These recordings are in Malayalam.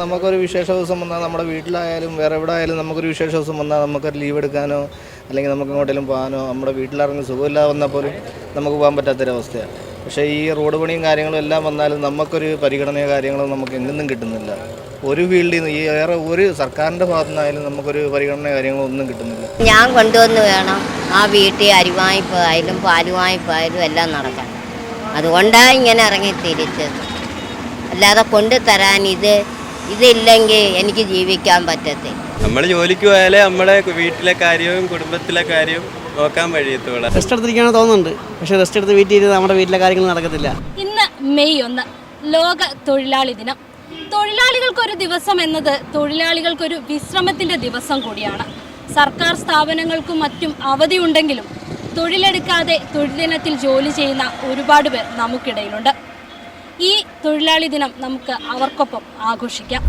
നമുക്കൊരു വിശേഷ ദിവസം വന്നാൽ നമ്മുടെ വീട്ടിലായാലും വേറെ എവിടെ ആയാലും നമുക്കൊരു വിശേഷ ദിവസം വന്നാൽ നമുക്കൊരു ലീവ് എടുക്കാനോ അല്ലെങ്കിൽ നമുക്ക് എങ്ങോട്ടെങ്കിലും പോകാനോ നമ്മുടെ വീട്ടിലിറങ്ങി സുഖമില്ലാതെ വന്നാൽ പോലും നമുക്ക് പോകാൻ പറ്റാത്തൊരവസ്ഥയാണ്. പക്ഷേ ഈ റോഡ് പണിയും കാര്യങ്ങളും എല്ലാം വന്നാലും നമുക്കൊരു പരിഗണനയോ കാര്യങ്ങളോ നമുക്ക് എങ്ങൊന്നും കിട്ടുന്നില്ല. ഒരു ഫീൽഡിൽ നിന്ന് ഈ വേറെ ഒരു സർക്കാരിൻ്റെ ഭാഗത്തു നിന്നായാലും നമുക്കൊരു പരിഗണന കാര്യങ്ങളോ ഒന്നും കിട്ടുന്നില്ല. ഞാൻ കൊണ്ടുവന്ന് വേണം ആ വീട്ടിൽ അരിവായ്പായാലും പാലുവായ്പായാലും എല്ലാം നടക്കാൻ. അതുകൊണ്ടാണ് ഇങ്ങനെ ഇറങ്ങി തിരിച്ചത്. അല്ലാതെ കൊണ്ടുതരാൻ ഇതില്ലെങ്കിൽ എനിക്ക് ജീവിക്കാൻ പറ്റത്തില്ല. നമ്മൾ ജോലിക്ക് പോയാലേ നമ്മളെ വീട്ടിലെ കാര്യവും കുടുംബത്തിലെ കാര്യവും നോക്കാൻ കഴിയത്തുള്ളൂ. റെസ്റ്റ് എടുത്തിരിക്കുകയാണ് തോന്നുന്നുണ്ട്, പക്ഷേ റെസ്റ്റ് എടുത്ത് വീട്ടിൽ നമ്മുടെ വീട്ടിലെ കാര്യങ്ങൾ നടക്കത്തില്ല. ഇന്ന് മെയ് 1 ലോക തൊഴിലാളി ദിനം. തൊഴിലാളികൾക്കൊരു ദിവസം എന്നത് തൊഴിലാളികൾക്കൊരു വിശ്രമത്തിൻ്റെ ദിവസം കൂടിയാണ്. സർക്കാർ സ്ഥാപനങ്ങൾക്കും മറ്റും അവധിയുണ്ടെങ്കിലും തൊഴിലെടുക്കാതെ തൊഴിൽ ദിനത്തിൽ ജോലി ചെയ്യുന്ന ഒരുപാട് പേർ നമുക്കിടയിലുണ്ട്. ഈ തൊഴിലാളി ദിനം നമുക്ക് അവർക്കൊപ്പം ആഘോഷിക്കാം.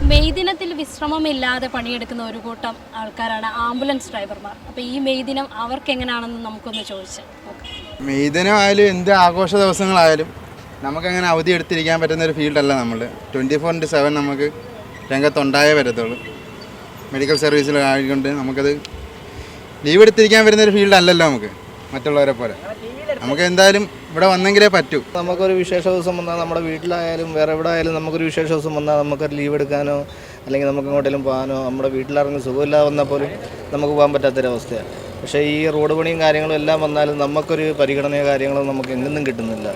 മെയ് ദിനത്തിൽ വിശ്രമമില്ലാതെ പണിയെടുക്കുന്ന ഒരു കൂട്ടം ആൾക്കാരാണ് ആംബുലൻസ് ഡ്രൈവർമാർ. അപ്പോൾ ഈ മെയ് ദിനം അവർക്ക് എങ്ങനെയാണെന്ന് നമുക്കൊന്ന് ചോദിച്ചു നോക്കാം. മെയ് ദിനമായാലും എന്ത് ആഘോഷ ദിവസങ്ങളായാലും നമുക്കങ്ങനെ അവധി എടുത്തിരിക്കാൻ പറ്റുന്ന ഒരു ഫീൽഡല്ല നമ്മൾ. 24/7 നമുക്ക് രംഗത്തുണ്ടായേ പറ്റത്തുള്ളൂ. മെഡിക്കൽ സർവീസിലായതുകൊണ്ട് നമുക്കത് ലീവ് എടുത്തിരിക്കാൻ വരുന്നൊരു ഫീൽഡ് അല്ലല്ലോ നമുക്ക് മറ്റുള്ളവരെ പോലെ. നമുക്ക് എന്തായാലും ഇവിടെ വന്നെങ്കിലേ പറ്റൂ. നമുക്കൊരു വിശേഷ ദിവസം വന്നാൽ നമ്മുടെ വീട്ടിലായാലും വേറെ എവിടെ ആയാലും നമുക്കൊരു വിശേഷ ദിവസം വന്നാൽ നമുക്കൊരു ലീവ് എടുക്കാനോ അല്ലെങ്കിൽ നമുക്ക് എങ്ങോട്ടെങ്കിലും പോകാനോ നമ്മുടെ വീട്ടിലിറങ്ങി സുഖമില്ലാതെ വന്നാൽ പോലും നമുക്ക് പോകാൻ പറ്റാത്തൊരവസ്ഥയാണ്. പക്ഷേ ഈ റോഡ് പണിയും കാര്യങ്ങളും എല്ലാം വന്നാലും നമുക്കൊരു പരിഗണനയോ കാര്യങ്ങളോ നമുക്ക് എങ്ങൊന്നും കിട്ടുന്നില്ല.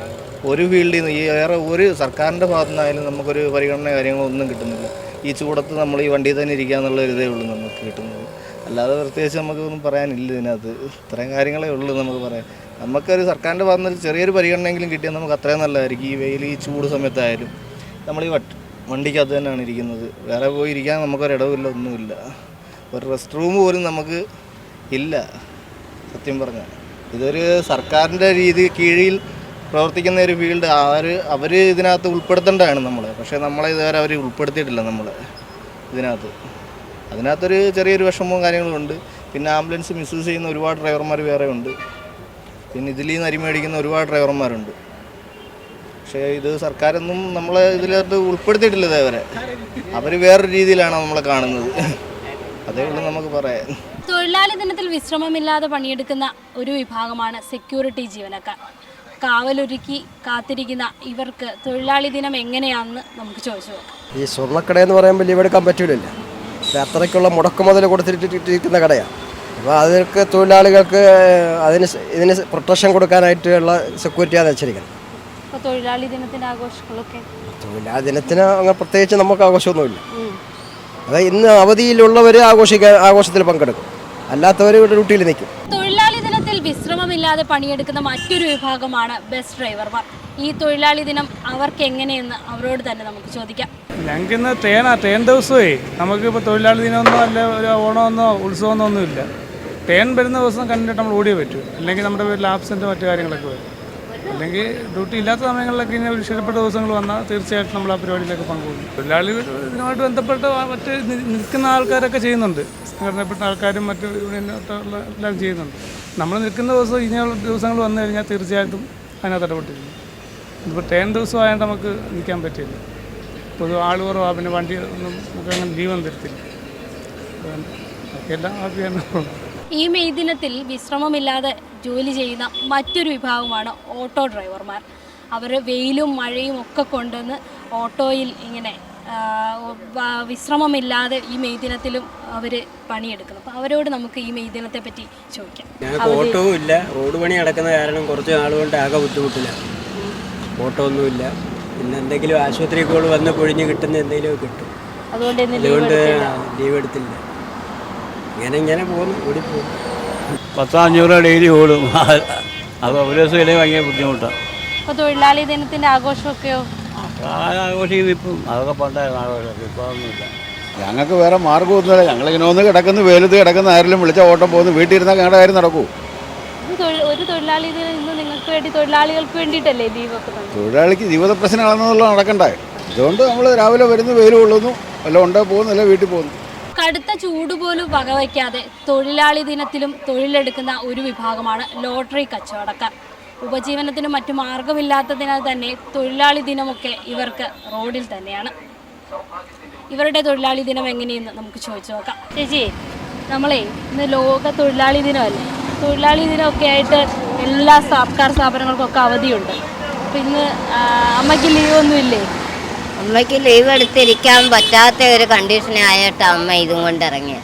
ഒരു ഫീൽഡിൽ നിന്ന് ഈ വേറെ ഒരു സർക്കാരിൻ്റെ ഭാഗത്തു നിന്നായാലും നമുക്കൊരു പരിഗണന കാര്യങ്ങളോ ഒന്നും കിട്ടുന്നില്ല. ഈ ചൂടത്ത് നമ്മൾ ഈ വണ്ടിയിൽ തന്നെ ഇരിക്കുക എന്നുള്ള ഒരു ഇതേ ഉള്ളൂ നമുക്ക് കിട്ടുന്നത്. അല്ലാതെ പ്രത്യേകിച്ച് നമുക്കൊന്നും പറയാനില്ല ഇതിനകത്ത്. ഇത്രയും കാര്യങ്ങളേ ഉള്ളൂ നമുക്ക് പറയാൻ. നമുക്കൊരു സർക്കാരിൻ്റെ ഭാഗത്ത് നിന്ന് ചെറിയൊരു പരിഗണനയെങ്കിലും കിട്ടിയാൽ നമുക്ക് അത്രയും നല്ലതായിരിക്കും. ഈ വെയിൽ ഈ ചൂട് സമയത്തായാലും നമ്മൾ ഈ വണ്ടിക്കകത്ത് തന്നെയാണ് ഇരിക്കുന്നത്. വേറെ പോയി ഇരിക്കാൻ നമുക്കൊരിടവില്ല, ഒന്നുമില്ല. ഒരു റെസ്റ്റ് റൂം പോലും നമുക്ക് ഇല്ല. സത്യം പറഞ്ഞാൽ ഇതൊരു സർക്കാരിൻ്റെ കീഴിൽ പ്രവർത്തിക്കുന്ന ഒരു ഫീൽഡ്. അവർ ഇതിനകത്ത് ഉൾപ്പെടുത്തേണ്ടതാണ് നമ്മൾ. പക്ഷേ നമ്മളെ ഇതുവരെ അവർ ഉൾപ്പെടുത്തിയിട്ടില്ല നമ്മൾ അതിനകത്തൊരു ചെറിയൊരു വിഷമവും കാര്യങ്ങളും ഉണ്ട്. പിന്നെ ആംബുലൻസ് മിസ്യൂസ് ചെയ്യുന്ന ഒരുപാട് ഡ്രൈവർമാർ വേറെ ഉണ്ട്. പിന്നെ ഇതിൽ നിന്ന് അരിമേടിക്കുന്ന ഒരുപാട് ഡ്രൈവർമാരുണ്ട്. പക്ഷേ ഇത് സർക്കാരൊന്നും നമ്മളെ ഇതിനകത്ത് ഉൾപ്പെടുത്തിയിട്ടില്ല ഇതേവരെ. അവർ വേറൊരു രീതിയിലാണ് നമ്മളെ കാണുന്നത്. അതേ ഉള്ളൂ നമുക്ക് പറയാൻ. തൊഴിലാളി ദിനത്തിൽ വിശ്രമമില്ലാതെ പണിയെടുക്കുന്ന ഒരു വിഭാഗമാണ് സെക്യൂരിറ്റി ജീവനക്കാർ. കാവലൊരുക്കി കാത്തിരിക്കുന്ന ഇവർക്ക് തൊഴിലാളി ദിനം എങ്ങനെയാണെന്ന് നമുക്ക് ചോദിച്ചു നോക്കാം. ഈ സ്വർണ്ണക്കടയെന്ന് പറയുമ്പോൾ ലീവ് എടുക്കാൻ പറ്റൂലല്ലോ. അത്രയ്ക്കുള്ള മുടക്കുമുതൽ കൊടുത്തിട്ടിരിക്കുന്ന കടയാണ്. അപ്പോൾ അതിற்கு തൊഴിലാളികൾക്ക് ഇതിന് പ്രൊട്ടക്ഷൻ കൊടുക്കാനായിട്ടുള്ള സെക്യൂരിറ്റിയാണ് വെച്ചിരിക്കുന്നത്. അപ്പോൾ തൊഴിലാളി ദിനത്തിൻ്റെ ആഘോഷങ്ങളൊക്കെ തൊഴിലാളി ദിനത്തിന് അങ്ങനെ പ്രത്യേകിച്ച് നമുക്ക് ആഘോഷമൊന്നുമില്ല. അത് ഇന്ന് അവധിയിലുള്ളവർ ആഘോഷത്തിൽ പങ്കെടുക്കും, അല്ലാത്തവർ ഡ്യൂട്ടിയിൽ നിൽക്കും. തൊഴിലാളി ദിനത്തിൽ വിശ്രമമില്ലാതെ പണിയെടുക്കുന്ന മറ്റൊരു വിഭാഗമാണ് ബസ് ഡ്രൈവർമാർ. ഈ തൊഴിലാളി ദിനം അവർക്ക് എങ്ങനെയെന്ന് അവരോട് തന്നെ നമുക്ക് ചോദിക്കാം. ഞങ്ങൾക്ക് ഇന്ന് തേൻ ദിവസമേ നമുക്കിപ്പോൾ തൊഴിലാളി ദിനമൊന്നോ അല്ല ഒരു ഓണമെന്നോ ഉത്സവമൊന്നോ ഒന്നുമില്ല. തേൻ വരുന്ന ദിവസം കണ്ടിട്ട് നമ്മൾ ഓടിയേ പറ്റൂ. അല്ലെങ്കിൽ നമ്മുടെ വീട്ടിൽ ആബ്സെൻറ്റ് മറ്റു കാര്യങ്ങളൊക്കെ വരും. അല്ലെങ്കിൽ ഡ്യൂട്ടി ഇല്ലാത്ത സമയങ്ങളിലൊക്കെ ഇങ്ങനെ വിശേഷപ്പെട്ട ദിവസങ്ങൾ വന്നാൽ തീർച്ചയായിട്ടും നമ്മൾ ആ പരിപാടിയിലൊക്കെ പങ്കുകൊള്ളും. തൊഴിലാളി ഇതിനുമായിട്ട് ബന്ധപ്പെട്ട മറ്റ് നിൽക്കുന്ന ആൾക്കാരൊക്കെ ചെയ്യുന്നുണ്ട്. സംഘടനപ്പെട്ട ആൾക്കാരും മറ്റു എല്ലാം ചെയ്യുന്നുണ്ട്. നമ്മൾ നിൽക്കുന്ന ദിവസം ഇങ്ങനെയുള്ള ദിവസങ്ങൾ വന്നു കഴിഞ്ഞാൽ തീർച്ചയായിട്ടും അതിനകത്ത് ഇടപെട്ടിരിക്കും. ഇതിപ്പോൾ തേൻ ദിവസമായതുകൊണ്ട് നമുക്ക് നിൽക്കാൻ പറ്റില്ല. പൊതുവെ ആൾ കുറവാ, പിന്നെ വണ്ടി ഒന്നും നമുക്ക് അങ്ങനെ ജീവൻ തരത്തില്ല. എല്ലാം ഹാപ്പിയാണ്. ഈ മെയ് ദിനത്തിൽ വിശ്രമമില്ലാതെ ജോലി ചെയ്യുന്ന മറ്റൊരു വിഭാഗമാണ് ഓട്ടോ ഡ്രൈവർമാർ. അവർ വെയിലും മഴയും ഒക്കെ കൊണ്ടുവന്ന് ഓട്ടോയിൽ ഇങ്ങനെ വിശ്രമമില്ലാതെ ഈ മെയ് ദിനത്തിലും അവർ പണിയെടുക്കുന്നു. അപ്പോൾ അവരോട് നമുക്ക് ഈ മെയ് ദിനത്തെ പറ്റി ചോദിക്കാം. ഞങ്ങൾക്ക് ഓട്ടവും ഇല്ല. റോഡ് പണി നടക്കുന്ന കാരണം കുറച്ച് നാളുകൊണ്ട് ആകെ ബുദ്ധിമുട്ടില്ല. ഓട്ടോ ഒന്നുമില്ല. പിന്നെ എന്തെങ്കിലും ആശുപത്രി കോൾ വന്ന് പൊഴിഞ്ഞ് കിട്ടുന്ന എന്തെങ്കിലും കിട്ടും. അതുകൊണ്ട് ലീവ് എടുത്തില്ല. ഇങ്ങനെ പോകുന്നു, ഓടിപ്പോകും. 10-500 ഡെയിലി ഓടും. അപ്പോൾ ഒരു ദിവസം ഇല്ലെങ്കിൽ ഭയങ്കര ബുദ്ധിമുട്ടാണ്. അപ്പോൾ തൊഴിലാളി ദിനത്തിൻ്റെ ആഘോഷമൊക്കെയോ? ആഘോഷിക്കും. ഇപ്പം അതൊക്കെ പണ്ടായിരുന്നു ആഘോഷം. ഇപ്പോൾ ഒന്നുമില്ല. ഞങ്ങൾക്ക് വേറെ മാർഗ്ഗമൊന്നുമില്ല. ഞങ്ങളിങ്ങനെ ഒന്ന് കിടക്കുന്നു, വെയിലത്ത് കിടക്കുന്ന ആരെങ്കിലും വിളിച്ച ഓട്ടം പോകുന്നു. വീട്ടിൽ ഇരുന്നാൽ ഞങ്ങളുടെ കാര്യം നടക്കൂ. ഒരു തൊഴിലാളി ദിനം ഇന്ന് നിങ്ങൾക്ക് വേണ്ടി തൊഴിലാളികൾക്ക് വേണ്ടിയിട്ടല്ലേ ലീവൊക്കെ? തൊഴിലാളിക്ക് ജീവിത പ്രശ്നങ്ങളെന്നുള്ള നടക്കണ്ടേ. അതുകൊണ്ട് നമ്മൾ രാവിലെ വരുന്നു, വെയിൽ കൊള്ളുന്നു, വല്ല ഉണ്ടോ പോകുന്നു, അല്ല വീട്ടിൽ പോകുന്നു. കടുത്ത ചൂട് പോലും വകവയ്ക്കാതെ തൊഴിലാളി ദിനത്തിലും തൊഴിലെടുക്കുന്ന ഒരു വിഭാഗമാണ് ലോട്ടറി കച്ചവടക്കാർ. ഉപജീവനത്തിനും മറ്റു മാർഗമില്ലാത്തതിനാൽ തന്നെ തൊഴിലാളി ദിനമൊക്കെ ഇവർക്ക് റോഡിൽ തന്നെയാണ്. ഇവരുടെ തൊഴിലാളി ദിനം എങ്ങനെയെന്ന് നമുക്ക് ചോദിച്ചു നോക്കാം. ചേച്ചി, നമ്മളെ ഇന്ന് ലോക തൊഴിലാളി ദിനമല്ലേ? തൊഴിലാളി ദിനമൊക്കെ ആയിട്ട് എല്ലാ സർക്കാർ സ്ഥാപനങ്ങൾക്കൊക്കെ അവധിയുണ്ട്. അപ്പം ഇന്ന് അമ്മയ്ക്ക് ലീവൊന്നും ഇല്ലേ? അമ്മയ്ക്ക് ലീവ് എടുത്തിരിക്കാൻ പറ്റാത്ത ഒരു കണ്ടീഷനായിട്ട് അമ്മ ഇതും കൊണ്ടിറങ്ങി.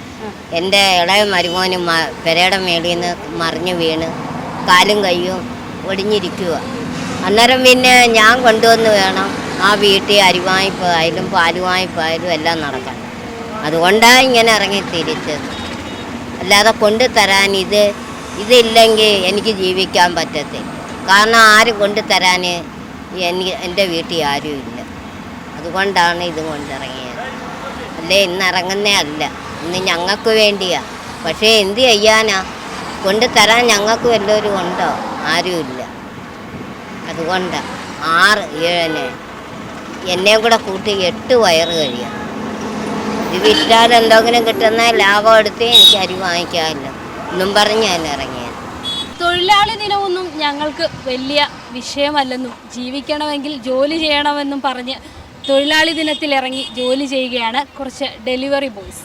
എൻ്റെ ഇളയ മരുമോന് പെരയുടെ മേളിൽ നിന്ന് മറിഞ്ഞു വീണ് കാലും കയ്യും ഒടിഞ്ഞിരിക്കുക. അന്നേരം പിന്നെ ഞാൻ കൊണ്ടുവന്ന് വേണം ആ വീട്ടിൽ അരിവായ്പായാലും പാലുവായ്പായാലും എല്ലാം നടക്കാൻ. അതുകൊണ്ടാണ് ഇങ്ങനെ ഇറങ്ങി തിരിച്ചത്. അല്ലാതെ കൊണ്ടുതരാൻ ഇതില്ലെങ്കിൽ എനിക്ക് ജീവിക്കാൻ പറ്റത്തില്ല. കാരണം ആരും കൊണ്ടുതരാൻ എൻ്റെ വീട്ടിൽ ആരും ഇല്ല. അതുകൊണ്ടാണ് ഇതും കൊണ്ടിറങ്ങിയത്. അല്ലേ ഇന്നിറങ്ങുന്നേ അല്ല, ഇന്ന് ഞങ്ങൾക്ക് വേണ്ടിയാ. പക്ഷേ എന്ത് ചെയ്യാനാ, കൊണ്ടുതരാൻ ഞങ്ങൾക്ക് വല്ലവരും ഉണ്ടോ? ആരുമില്ല. അതുകൊണ്ടാണ് 6, 7 എന്നെയും കൂടെ കൂട്ടി 8 വയറ് കഴിയാം. ഇത് വിറ്റാൽ എന്തെങ്കിലും കിട്ടുന്ന ലാഭം എടുത്ത് എനിക്ക് അരി വാങ്ങിക്കാമല്ലോ എന്നും പറഞ്ഞ് ഞാൻ ഇറങ്ങിയത്. തൊഴിലാളി ദിനമൊന്നും ഞങ്ങൾക്ക് വലിയ വിഷയമല്ലെന്നും ജീവിക്കണമെങ്കിൽ ജോലി ചെയ്യണമെന്നും പറഞ്ഞ് തൊഴിലാളി ദിനത്തിൽ ഇറങ്ങി ജോലി ചെയ്യുകയാണ് കുറച്ച് ഡെലിവറി ബോയ്സ്.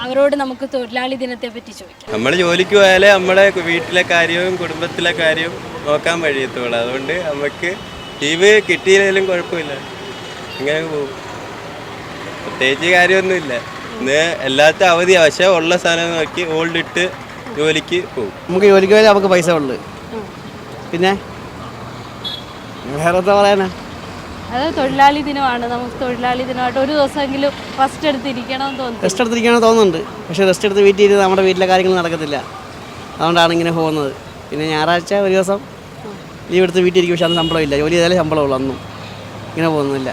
അവരോട് നമുക്ക് തൊഴിലാളി ദിനത്തെ പറ്റി ചോദിക്കാം. നമ്മൾ ജോലിക്ക് പോയാലേ നമ്മുടെ വീട്ടിലെ കാര്യവും കുടുംബത്തിലെ കാര്യവും നോക്കാൻ കഴിയത്തുള്ളൂ. അതുകൊണ്ട് നമുക്ക് ലീവ് കിട്ടിയില്ലെങ്കിലും കുഴപ്പമില്ല, ഇങ്ങനെ പോകും. പ്രത്യേകിച്ച് കാര്യമൊന്നുമില്ല. ഇന്ന് എല്ലാത്തും അവധിയാണ്. പക്ഷേ ഉള്ള സ്ഥലം നോക്കി ഓൾഡിട്ട് ജോലിക്ക് പോകും. നമുക്ക് ജോലിക്ക് പോയാൽ നമുക്ക് പൈസ ഉള്ളു. പിന്നെ വേറെ എന്താ പറയാനാ? അത് തൊഴിലാളി ദിനമാണ്. നമുക്ക് തൊഴിലാളി ദിനമായിട്ട് ഒരു ദിവസമെങ്കിലും റെസ്റ്റ് എടുത്തിരിക്കണമെന്ന് തോന്നുന്നു. റെസ്റ്റ് എടുത്തിരിക്കണമെന്ന് തോന്നുന്നുണ്ട്. പക്ഷേ റെസ്റ്റ് എടുത്ത് വീട്ടിൽ ഇരുന്ന് നമ്മുടെ വീട്ടിലെ കാര്യങ്ങൾ നടക്കത്തില്ല. അതുകൊണ്ടാണ് ഇങ്ങനെ പോകുന്നത്. പിന്നെ ഞായറാഴ്ച ഒരു ദിവസം ലീവ് എടുത്ത് വീട്ടിൽ ഇരിക്കും. പക്ഷേ അന്ന് ശമ്പളമില്ല. ജോലി ചെയ്താലേ ശമ്പളമുള്ളൂ. അന്നും ഇങ്ങനെ പോകുന്നില്ല.